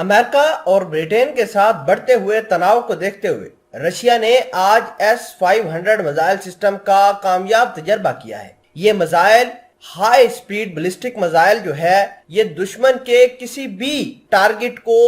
امریکہ اور برٹین کے ساتھ بڑھتے ہوئے تناؤ کو دیکھتے ہوئے رشیا نے آج S-500 میزائل سسٹم کا کامیاب تجربہ کیا ہے۔ یہ missile high speed ballistic missile جو ہے یہ دشمن کے کسی بھی ٹارگٹ کو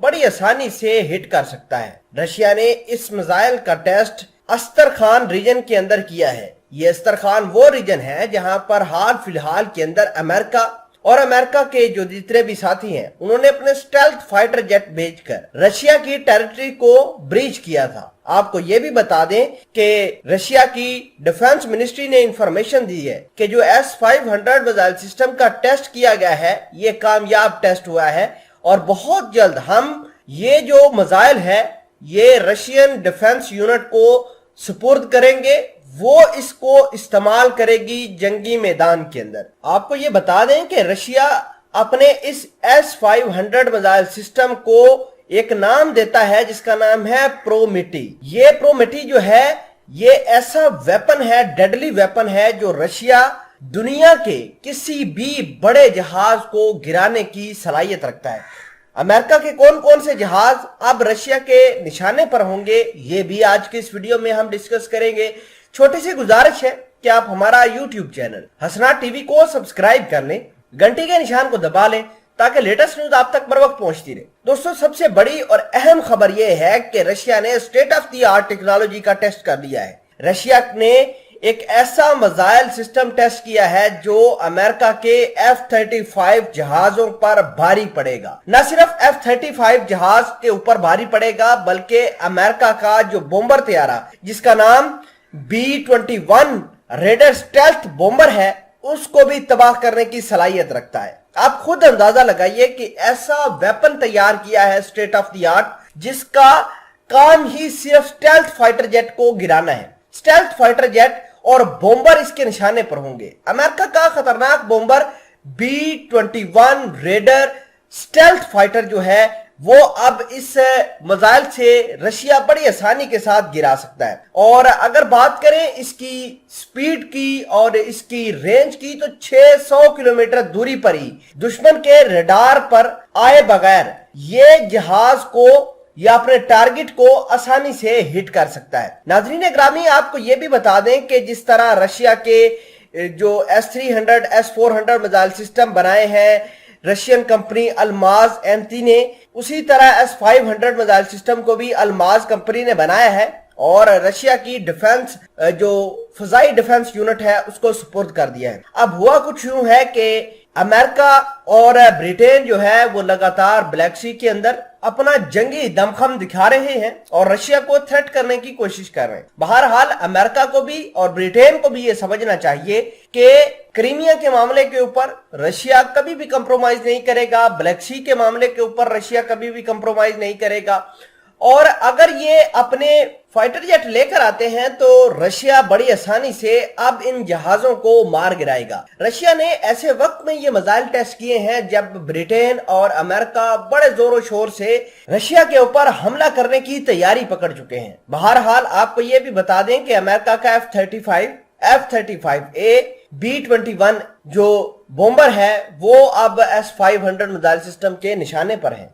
بڑی آسانی سے ہٹ کر سکتا ہے۔ رشیا نے اس میزائل کا ٹیسٹ استرخان ریجن کے اندر کیا ہے۔ یہ استرخان وہ ریجن ہے جہاں پر حال فی الحال کے اندر امریکہ کے جو جتنے بھی ساتھی ہیں انہوں نے اپنے سٹیلتھ فائٹر جیٹ بھیج کر رشیا کی ٹیریٹری کو بریچ کیا تھا۔ آپ کو یہ بھی بتا دیں کہ رشیا کی ڈیفنس منسٹری نے انفارمیشن دی ہے کہ جو S-500 میزائل سسٹم کا ٹیسٹ کیا گیا ہے یہ کامیاب ٹیسٹ ہوا ہے، اور بہت جلد ہم یہ جو میزائل ہے یہ رشین ڈیفنس یونٹ کو سپرد کریں گے، وہ اس کو استعمال کرے گی جنگی میدان کے اندر۔ آپ کو یہ بتا دیں کہ رشیا اپنے اس S-500 میزائل سسٹم کو ایک نام دیتا ہے جس کا نام ہے پرومیٹی۔ یہ پرومیٹی جو ہے یہ ایسا ویپن ہے، ڈیڈلی ویپن ہے جو رشیا دنیا کے کسی بھی بڑے جہاز کو گرانے کی صلاحیت رکھتا ہے۔ امریکہ کے کون کون سے جہاز اب رشیا کے نشانے پر ہوں گے یہ بھی آج کے اس ویڈیو میں ہم ڈسکس کریں گے۔ چھوٹی سی گزارش ہے کہ آپ ہمارا یوٹیوب چینل حسنات ٹی وی کو سبسکرائب کر لیں، گھنٹی کے نشان کو دبا لیں تاکہ لیٹسٹ نیوز آپ تک بر وقت پہنچتی رہے۔ دوستو، سب سے بڑی اور اہم خبر یہ ہے کہ رشیا نے state of the art technology کا ٹیسٹ کر لیا ہے۔ رشیا نے ایک ایسا میزائل سسٹم ٹیسٹ کیا ہے جو امریکہ کے F-35 جہازوں پر بھاری پڑے گا۔ نہ صرف F-35 جہاز کے اوپر بھاری پڑے گا بلکہ امریکہ کا جو بومبر طیارہ جس کا نام B-21 ریڈر سٹیلتھ بومبر ہے اس کو بھی تباہ کرنے کی صلاحیت رکھتا ہے۔ آپ خود اندازہ لگائیے کہ ایسا ویپن تیار کیا ہے اسٹیٹ آف دی آرٹ جس کا کام ہی صرف سٹیلتھ فائٹر جیٹ کو گرانا ہے۔ سٹیلتھ فائٹر جیٹ اور بومبر اس کے نشانے پر ہوں گے۔ امریکہ کا خطرناک بومبر B-21 ریڈر سٹیلتھ فائٹر جو ہے وہ اب اس میزائل سے رشیا بڑی آسانی کے ساتھ گرا سکتا ہے، اور اگر بات کریں اس کی سپیڈ کی اور اس کی رینج کی تو 600 کلومیٹر دوری پر ہی دشمن کے ریڈار پر آئے بغیر یہ جہاز کو یا اپنے ٹارگٹ کو آسانی سے ہٹ کر سکتا ہے۔ ناظرین گرامی، آپ کو یہ بھی بتا دیں کہ جس طرح رشیا کے جو S-300 S-400 میزائل سسٹم بنائے ہیں رشین کمپنی الماز M3 نے، اسی طرح S-500 میزائل سسٹم کو بھی الماز کمپنی نے بنایا ہے اور رشیا کی ڈیفنس جو فضائی ڈیفنس یونٹ ہے اس کو سپرد کر دیا ہے۔ اب ہوا کچھ یوں ہے کہ امریکہ اور برٹین جو ہے وہ لگاتار بلیک سی کے اندر اپنا جنگی دمخم دکھا رہے ہیں اور رشیا کو تھریٹ کرنے کی کوشش کر رہے ہیں۔ بہرحال امریکہ کو بھی اور برٹین کو بھی یہ سمجھنا چاہیے کہ کرائمیا کے معاملے کے اوپر رشیا کبھی بھی کمپرومائز نہیں کرے گا، بلیک سی کے معاملے کے اوپر رشیا کبھی بھی کمپرومائز نہیں کرے گا، اور اگر یہ اپنے فائٹر جیٹ لے کر آتے ہیں تو رشیا بڑی آسانی سے اب ان جہازوں کو مار گرائے گا۔ رشیا نے ایسے وقت میں یہ میزائل ٹیسٹ کیے ہیں جب برٹین اور امریکہ بڑے زور و شور سے رشیا کے اوپر حملہ کرنے کی تیاری پکڑ چکے ہیں۔ بہرحال آپ کو یہ بھی بتا دیں کہ امریکہ کا F-35A B-21 جو بومبر ہے وہ اب S-500 میزائل سسٹم کے نشانے پر ہے۔